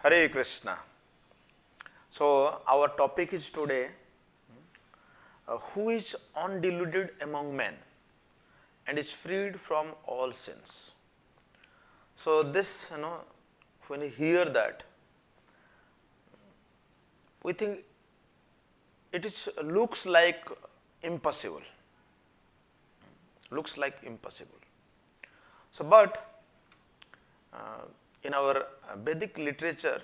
Hare Krishna. So, our topic is today who is undeluded among men and is freed from all sins. So, this, when you hear that, we think looks like impossible. Looks like impossible. So, but in our Vedic literature,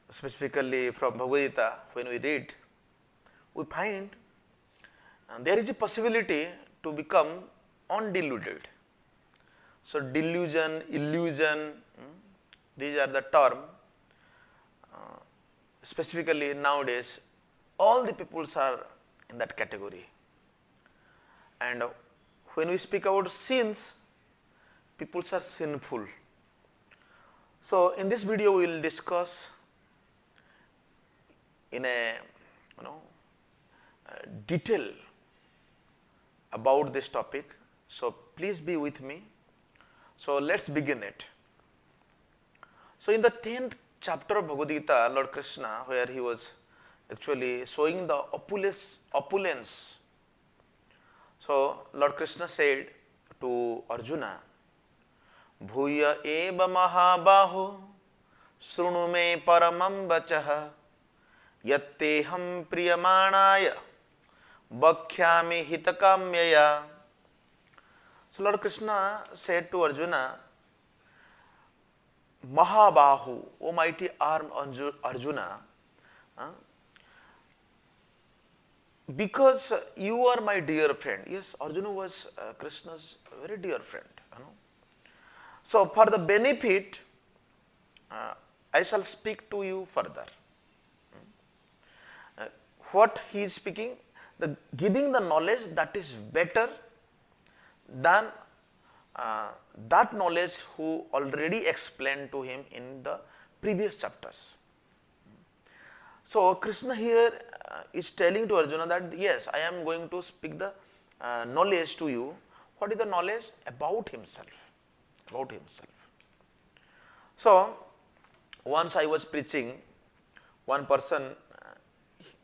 specifically from Bhagavad Gita, when we read, we find there is a possibility to become undeluded. So, delusion, illusion, these are the term. Specifically nowadays, all the peoples are in that category. And when we speak about sins, peoples are sinful. So, in this video, we will discuss in a detail about this topic. So, please be with me. So, let us begin it. So, in the 10th chapter of Bhagavad Gita, Lord Krishna, where he was actually showing the opulence. So, Lord Krishna said to Arjuna, Bhuya eva mahabaho srunu me paramam vachaha yatteham priyamanaya bakhyami hitakamyaya. So, Lord Krishna said to Arjuna, Mahabahu, O mighty arm Arjuna, because you are my dear friend. Yes, Arjuna was Krishna's very dear friend. So, for the benefit, I shall speak to you further. What he is speaking, giving the knowledge that is better than that knowledge who already explained to him in the previous chapters. So, Krishna here is telling to Arjuna that yes, I am going to speak the knowledge to you. What is the knowledge? About himself. About himself. So, once I was preaching, one person,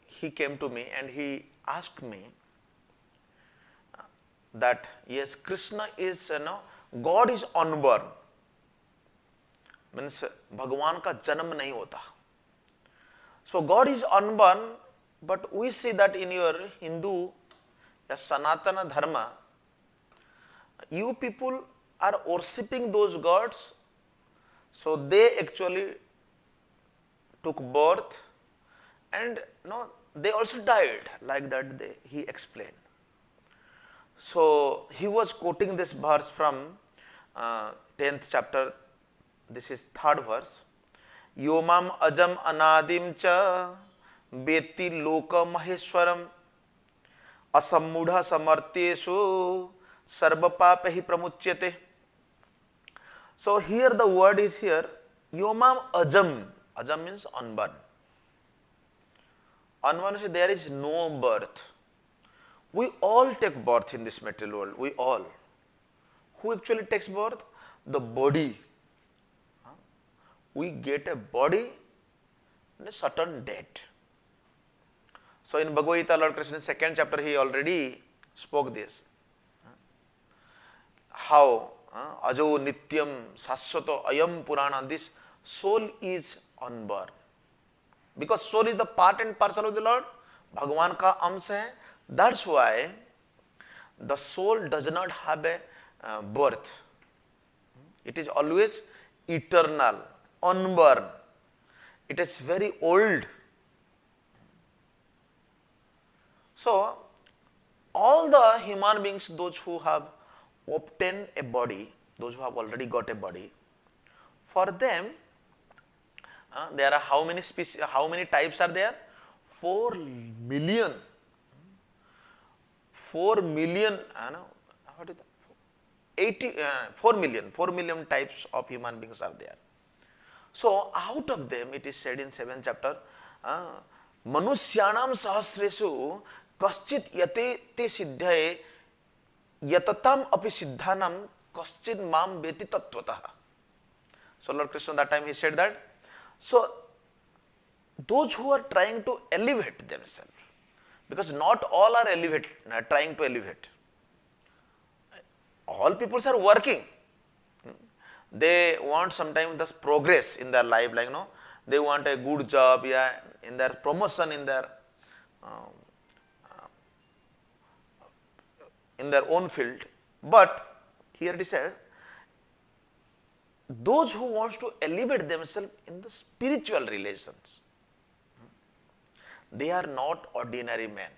he came to me and he asked me that yes, Krishna is, God is unborn. Means Bhagwan ka janam nahi hota. So, God is unborn, but we see that in your Hindu, Sanatana Dharma, you people are worshipping those gods. So, they actually took birth and they also died, like that he explained. So, he was quoting this verse from 10th chapter, this is 3rd verse. Yomam ajam anadim cha beti loka maheshwaram asammudha samarteshu sarva papahi pramuchyate. So, here the word is here, Yomam ajam. Ajam means unborn. Unborn means there is no birth. We all take birth in this material world, we all. Who actually takes birth? The body. We get a body in a certain date. So, in Bhagavad Gita, Lord Krishna in 2nd chapter, he already spoke this. How ajo nityam saswato ayam purana, this soul is unborn. Because soul is the part and parcel of the Lord, Bhagavan ka amsh hai. That's why the soul does not have a birth. It is always eternal, unborn. It is very old. So, all the human beings, those who have obtained a body, those who have already got a body, for them, there are how many species, how many types are there? 4 million. 4 million, what is that? 4 million types of human beings are there. So, out of them, it is said in 7th chapter, Manushyanam sahasresu kaschit yate te siddhaye yatatam api siddhanam kaschit mam beti tattvataha. So, Lord Krishna that time he said that So those who are trying to elevate themselves, because not all are trying to elevate. All people are working. They want sometimes this progress in their life, like they want a good job, yeah, in their promotion uh, in their own field. But here it is said, those who wants to elevate themselves in the spiritual relations, they are not ordinary men.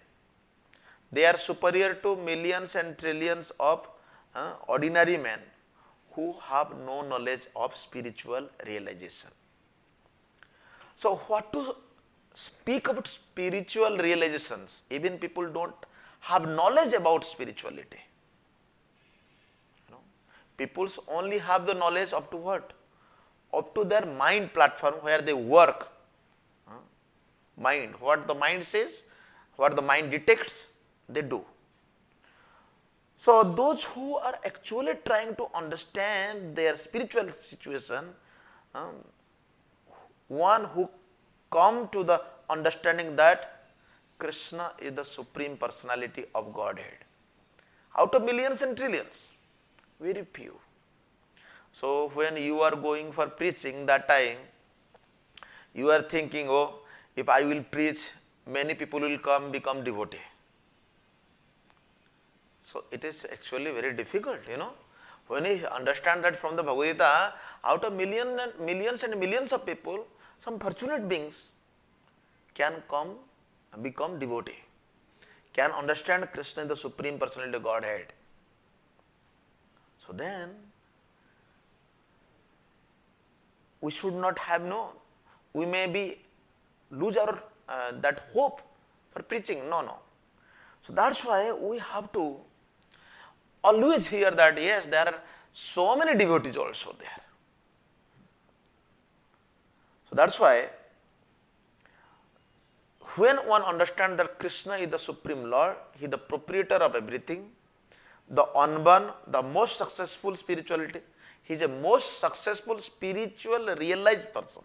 They are superior to millions and trillions of ordinary men who have no knowledge of spiritual realization. So what to speak about spiritual realizations? Even people don't have knowledge about spirituality. People only have the knowledge up to what? Up to their mind platform where they work. Mind, what the mind says, what the mind detects, they do. So those who are actually trying to understand their spiritual situation, one who come to the understanding that Krishna is the Supreme Personality of Godhead. Out of millions and trillions, very few. So when you are going for preaching, that time you are thinking, oh, if I will preach, many people will come, become devotee. So it is actually very difficult, When you understand that from the Bhagavad Gita, out of millions and millions of people, some fortunate beings can come and become devotee, can understand Krishna, the Supreme Personality of Godhead. So then, we should not have we may be lose our that hope for preaching. No. So that's why we have to always hear that yes, there are so many devotees also there. So that's why when one understands that Krishna is the Supreme Lord, He is the proprietor of everything, the unborn, the most successful spirituality, He is a most successful spiritual realized person.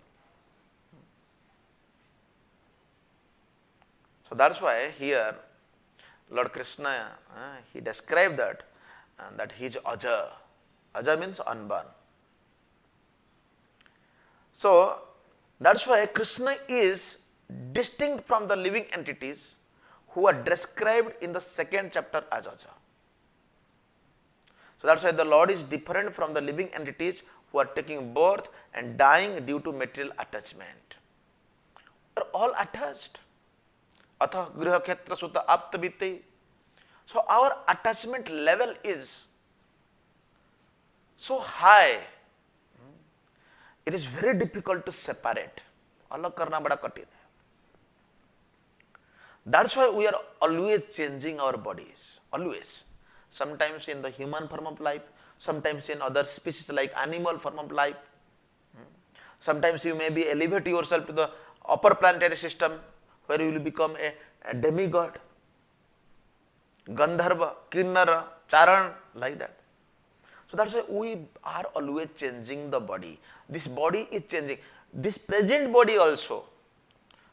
So that's why here Lord Krishna, He described that He is Aja. Aja means unborn. So that's why Krishna is distinct from the living entities who are described in the second chapter as Aja. So that's why the Lord is different from the living entities who are taking birth and dying due to material attachment. We are all attached. Atha griha khetra sutta apta vitte. So our attachment level is so high, it is very difficult to separate. Alag karna bada kathina hai. That's why we are always changing our bodies, always. Sometimes in the human form of life, sometimes in other species like animal form of life. Sometimes you may be elevate yourself to the upper planetary system where you will become a demigod, Gandharva, Kinnara, Charan, like that. So that's why we are always changing the body. This body is changing. This present body also.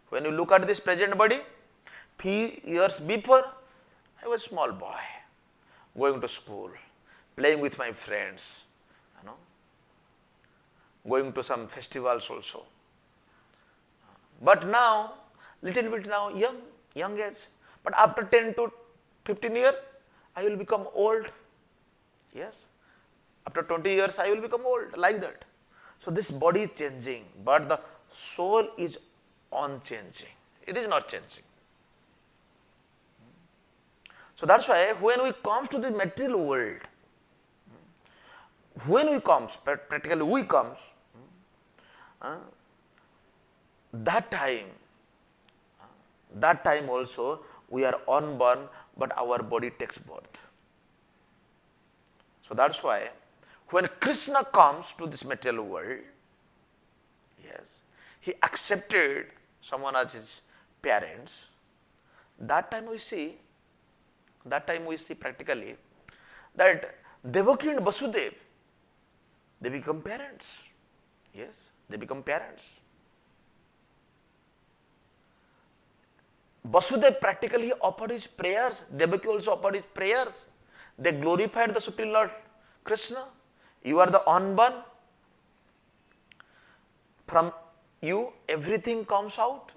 When you look at this present body, few years before, I was a small boy, going to school, playing with my friends, going to some festivals also. But now, little bit now, young age. But after 10 to 15 years, I will become old. Yes. After 20 years, I will become old, like that. So this body is changing, but the soul is unchanging. It is not changing. So that's why when we come to the material world, practically we comes, that time also we are unborn, but our body takes birth. So that's why when Krishna comes to this material world, yes, He accepted someone as His parents. That time we see practically that Devaki and Vasudev, they become parents. Yes, they become parents. Vasudev practically offered his prayers. Devaki also offered his prayers. They glorified the Supreme Lord Krishna. You are the unborn. From you, everything comes out.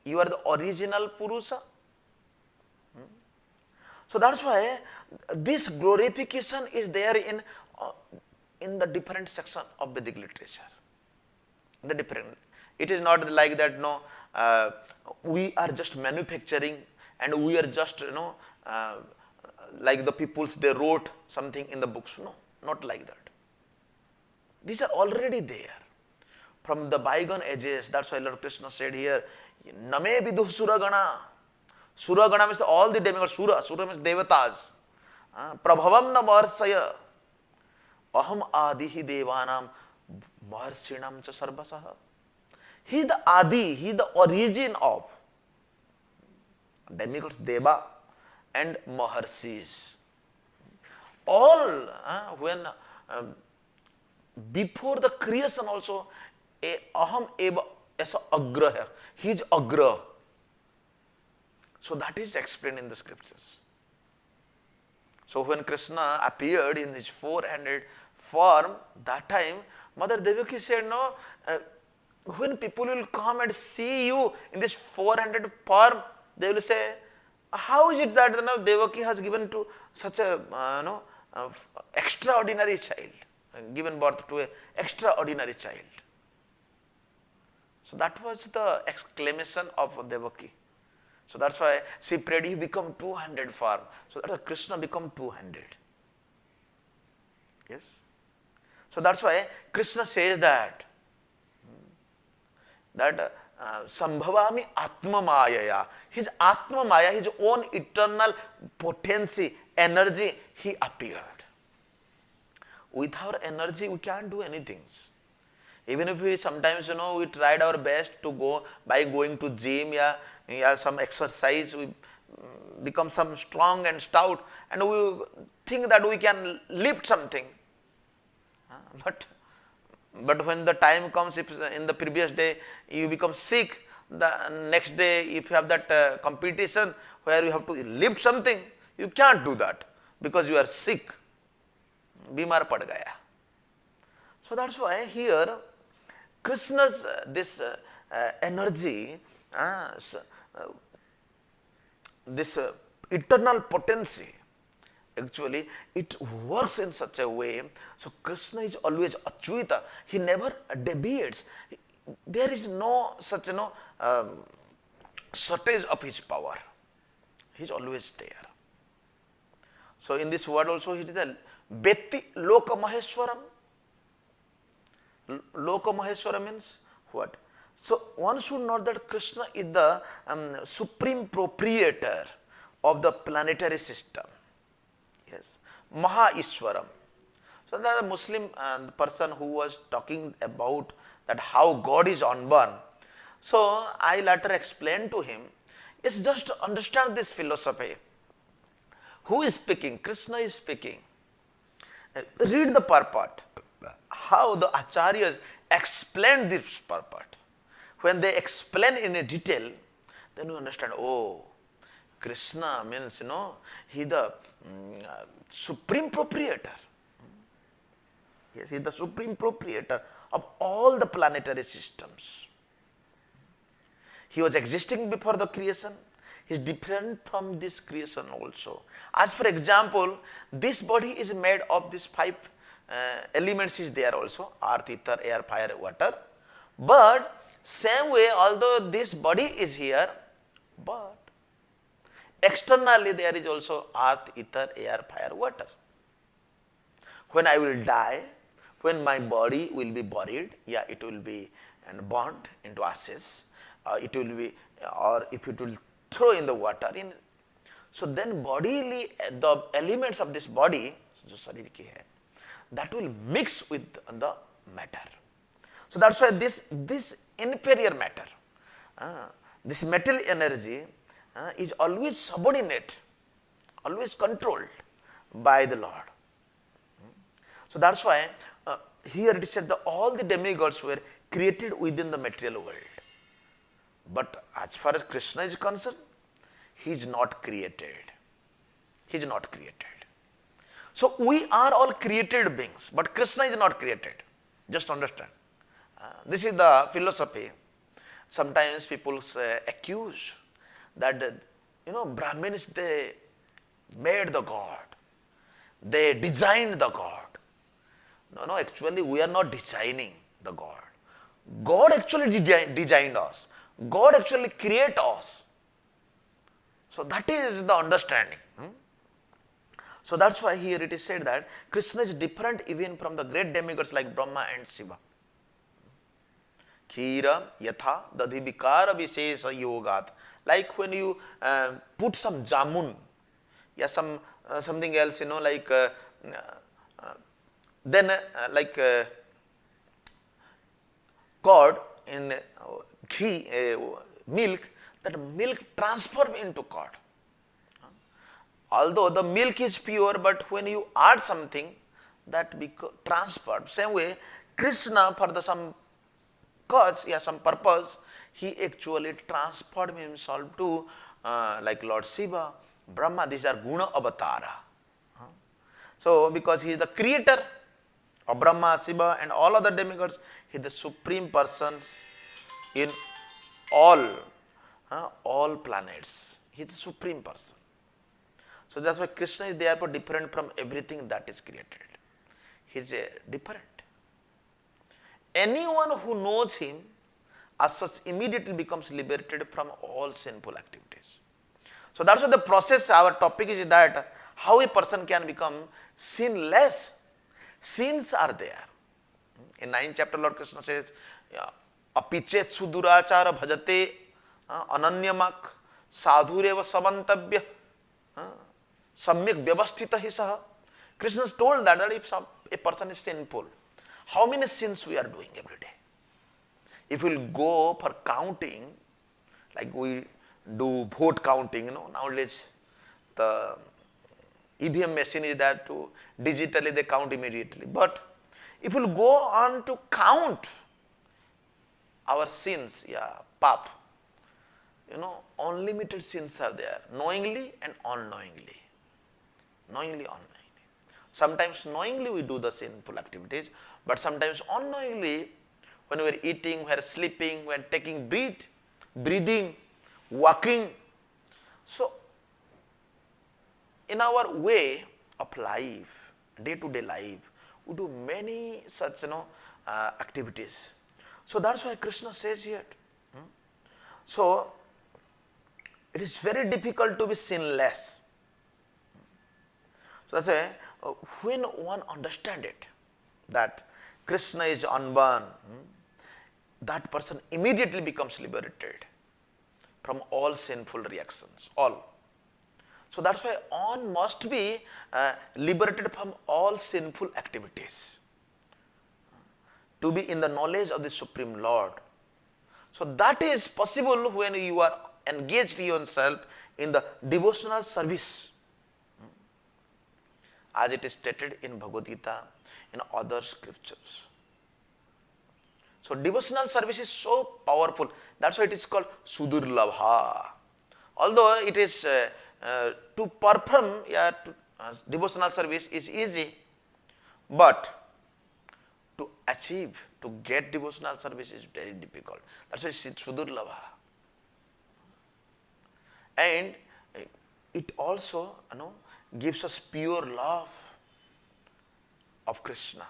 You are the original Purusha. So that's why this glorification is there in the different section of Vedic literature. The different. It is not like that. No, we are just manufacturing, and we are just like the peoples, they wrote something in the books. No, not like that. These are already there from the bygone ages. That's why Lord Krishna said here, Name viduh suragana. Suragana means all the demigods. Sura means devatas. Prabhavam na maharsaya. Aham adihi devanam maharsinam cha sarvasaha. He is the Adi, he is the origin of demigods, Deva and Maharshis. All when before the creation also, Aham eva esa agra, he is agra. So that is explained in the scriptures. So when Krishna appeared in his four-handed form, that time Mother Devaki said, no, when people will come and see you in this four-handed form, they will say, how is it that Devaki has given to such a extraordinary child, given birth to an extraordinary child. So that was the exclamation of Devaki. So that's why she prayed, he become two-handed form. So that's why Krishna become two-handed. Yes. So that's why Krishna says that Sambhavami Atma Mayaya. His Atma Maya, his own eternal potency, energy, he appeared. With our energy, we can't do anything. Even if we sometimes, we tried our best to go by going to gym, some exercise, we become some strong and stout, and we think that we can lift something. But when the time comes, if in the previous day you become sick, the next day if you have that competition where you have to lift something, you can't do that because you are sick. Bimar pad gaya. So that's why here Krishna's this energy, this eternal potency, actually it works in such a way. So Krishna is always Achyuta. He never deviates. There is no such shortage of his power. He is always there. So in this word also it is a Vetti Loka Maheshwaram. Loka Maheshwara means what? So one should know that Krishna is the supreme proprietor of the planetary system. Yes, Maha Ishwaram. So the Muslim person who was talking about that how God is unborn. So I later explained to him, it's just to understand this philosophy. Who is speaking? Krishna is speaking. Read the purport. How the acharyas explain this purport. When they explain in a detail, then you understand, oh, Krishna means, he is the supreme proprietor. Yes, he is the supreme proprietor of all the planetary systems. He was existing before the creation. He is different from this creation also. As for example, this body is made of these five elements is there also, earth, ether, air, fire, water. But same way, although this body is here, but externally there is also earth, ether, air, fire, water. When I will die, when my body will be buried, it will be burnt into ashes, it will be, or if it will throw in the water, so then bodily, the elements of this body, that will mix with the matter. So that's why this inferior matter, this metal energy is always subordinate, always controlled by the Lord. So that's why here it is said that all the demigods were created within the material world. But as far as Krishna is concerned, He is not created. He is not created. So we are all created beings, but Krishna is not created. Just understand. This is the philosophy. Sometimes people accuse that, Brahmins, they made the God. They designed the God. No, actually we are not designing the God. God actually designed us. God actually created us. So that is the understanding. So that's why here it is said that Krishna is different even from the great demigods like Brahma and Shiva. Khira yatha dadhivikara vishesha yogat. Like when you put some jamun, something else, like curd in ghee, milk, that milk transforms into curd. Although the milk is pure, but when you add something, that becomes transferred. Same way, Krishna, for some cause, some purpose, he actually transformed himself to like Lord Shiva, Brahma. These are guna avatara. So because he is the creator of Brahma, Shiva and all other demigods, he is the supreme persons in all planets. He is the supreme person. So that's why Krishna is therefore different from everything that is created. He is different. Anyone who knows him as such immediately becomes liberated from all sinful activities. So that's why the process, our topic is that how a person can become sinless. Sins are there. In 9th chapter, Lord Krishna says, apichet sudurachara bhajate ananyamak sadhureva samantavya samyak vyavasthita hi saha. Krishna has told that if a person is sinful, how many sins we are doing every day? If we will go for counting, like we do vote counting, nowadays the EVM machine is there to digitally they count immediately. But if we will go on to count our sins, pap, unlimited sins are there, knowingly and unknowingly. Knowingly, unknowingly. Sometimes knowingly we do the sinful activities, but sometimes unknowingly, when we are eating, we are sleeping, we are taking breathing, walking. So, in our way of life, day-to-day life, we do many such activities. So that's why Krishna says here. So it is very difficult to be sinless. So that's why when one understands it, that Krishna is unborn, that person immediately becomes liberated from all sinful reactions, all. So that's why one must be liberated from all sinful activities to be in the knowledge of the Supreme Lord. So that is possible when you are engaged yourself in the devotional service, as it is stated in Bhagavad Gita, in other scriptures. So devotional service is so powerful. That's why it is called Sudurlabha. Although it is to perform devotional service is easy, but to achieve, to get devotional service is very difficult. That's why it's Sudurlabha. And it also gives us pure love of Krishna.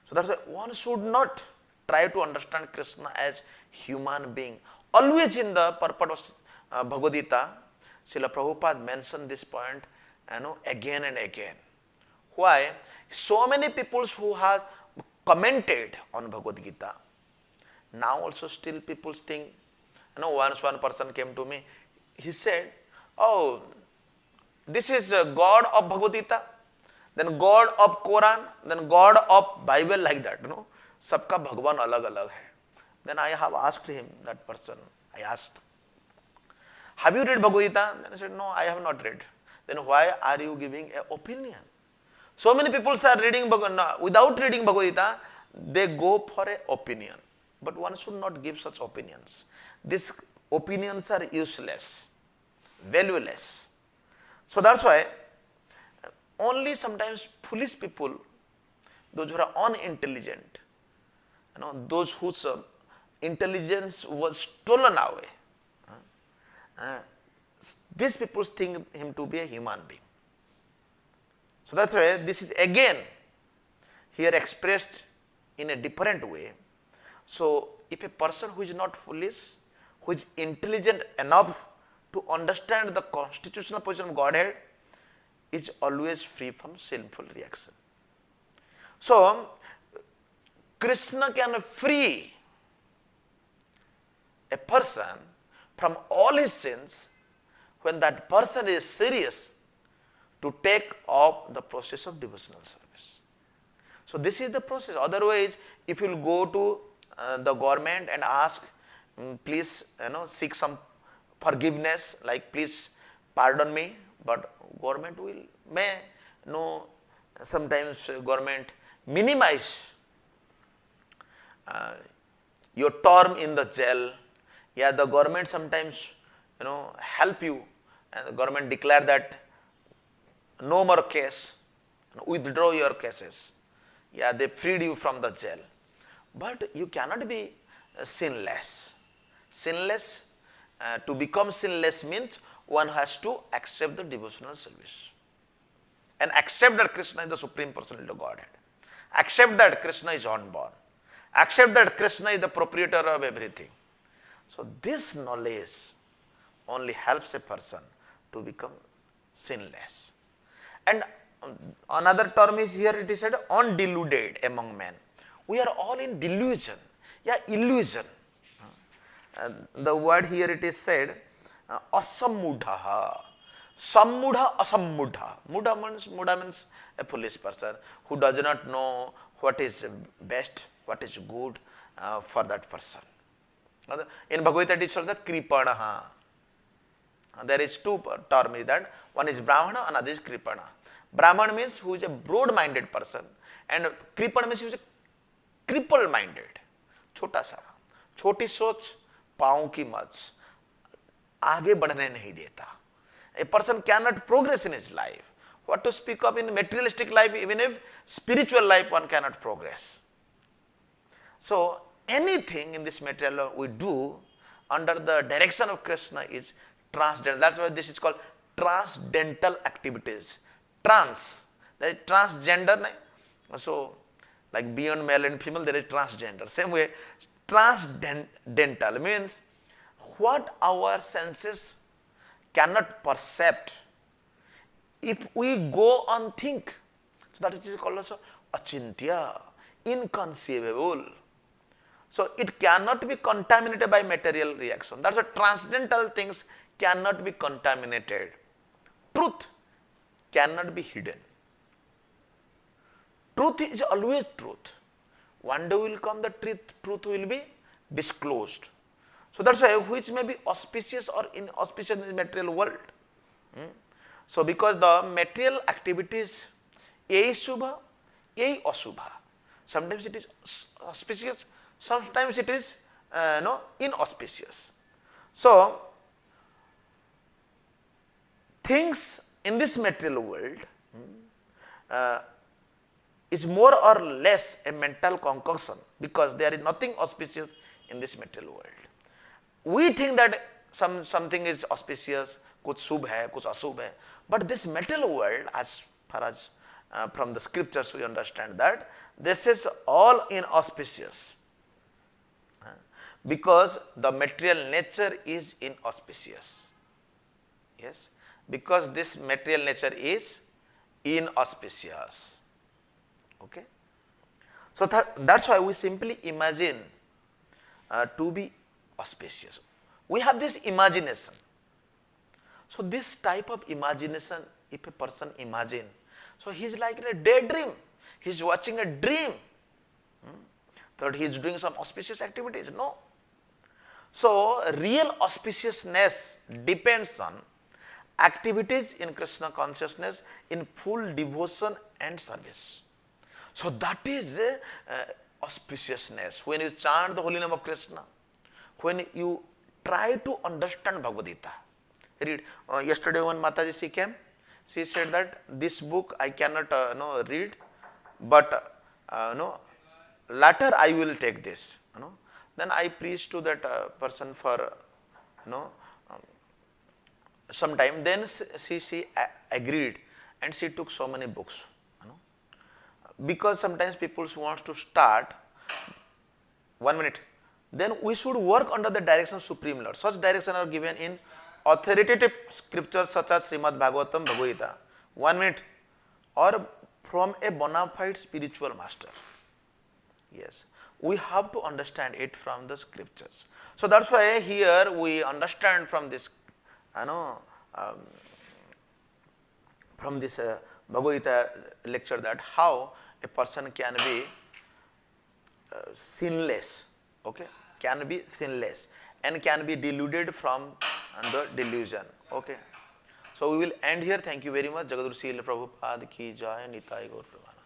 So that's why one should not try to understand Krishna as human being. Always in the purport of Bhagavad Gita, Srila Prabhupada mentioned this point again and again. Why? So many people who have commented on Bhagavad Gita, now also still people think, once one person came to me, he said, oh, this is God of Bhagavad Gita, then God of Quran, then God of Bible, like that, Sabka Bhagwan alag alag hai. Then I have asked him, that person, I asked, have you read Bhagavad Gita? Then he said, no, I have not read. Then why are you giving an opinion? So many people are reading, without reading Bhagavad Gita, they go for an opinion. But one should not give such opinions. These opinions are useless. valueless. So that's why only sometimes foolish people, those who are unintelligent, those whose intelligence was stolen away, these people think him to be a human being. So that's why this is again here expressed in a different way. So if a person who is not foolish, who is intelligent enough to understand the constitutional position of Godhead, is always free from sinful reaction. So Krishna can free a person from all his sins when that person is serious to take up the process of devotional service. So this is the process. Otherwise, if you will go to the government and ask, please, seek some forgiveness, like please pardon me, but government may sometimes government minimize your term in the jail. Yeah, the government sometimes help you, and the government declare that no more case, withdraw your cases. Yeah, they freed you from the jail. But you cannot be sinless. Sinless, to become sinless means one has to accept the devotional service and accept that Krishna is the Supreme Personality of Godhead. Accept that Krishna is unborn. Accept that Krishna is the proprietor of everything. So this knowledge only helps a person to become sinless. And another term is here, it is said undeluded among men. We are all in delusion. Yeah, illusion. The word here it is said asammudha. Sammudha, asammudha. Mudha means a foolish person who does not know what is best, what is good for that person. In Bhagavad Gita it is called the kripanaha. There is two terms is that one is Brahmana, another is Kripana. Brahman means who is a broad-minded person, and Kripana means who is a cripple-minded. छोटा सा, छोटी सोच, पाँव की much, आगे बढ़ने नहीं देता. A person cannot progress in his life. What to speak of in materialistic life, even if spiritual life one cannot progress. So anything in this material we do under the direction of Krishna is transcendental. That's why this is called transcendental activities. Trans, that is transgender. So like beyond male and female there is transgender. Same way, transcendental means what our senses cannot perceive, if we go on think, so that is called also achintya, inconceivable. So it cannot be contaminated by material reaction. That's why transcendental things cannot be contaminated. Truth cannot be hidden. Truth is always truth. One day will come the truth will be disclosed. So that's why which may be auspicious or inauspicious in the material world. So because the material activities, A is Shubha, A is Ashubha. Sometimes it is auspicious, sometimes it is inauspicious. So things in this material world is more or less a mental concoction, because there is nothing auspicious in this material world. We think that something is auspicious, kuch shubh hai, kuch ashubh hai. But this material world, as far as from the scriptures we understand that this is all inauspicious, because the material nature is inauspicious. Yes, because this material nature is inauspicious. Okay. So that's why we simply imagine to be auspicious. We have this imagination. So this type of imagination, if a person imagine, so he is like in a daydream. He is watching a dream. That he is doing some auspicious activities. No. So real auspiciousness depends on activities in Krishna consciousness in full devotion and service. So that is auspiciousness. When you chant the holy name of Krishna, when you try to understand Bhagavad Gita, read. Yesterday when Mataji she came, she said that this book I cannot read, but later I will take this. Then I preached to that person for some time. Then she agreed, and she took so many books. Because sometimes people wants to start 1 minute. Then we should work under the direction of Supreme Lord. Such directions are given in authoritative scriptures such as Srimad Bhagavatam, Bhagavad Gita. 1 minute. Or from a bona fide spiritual master. Yes. We have to understand it from the scriptures. So that's why here we understand from this, from this Bhagavad Gita lecture, that how a person can be sinless, okay, can be sinless and can be deluded from the delusion, okay. So we will end here. Thank you very much. Jagadguru Srila Prabhupada ki jai, Nitai Gaur Premanand.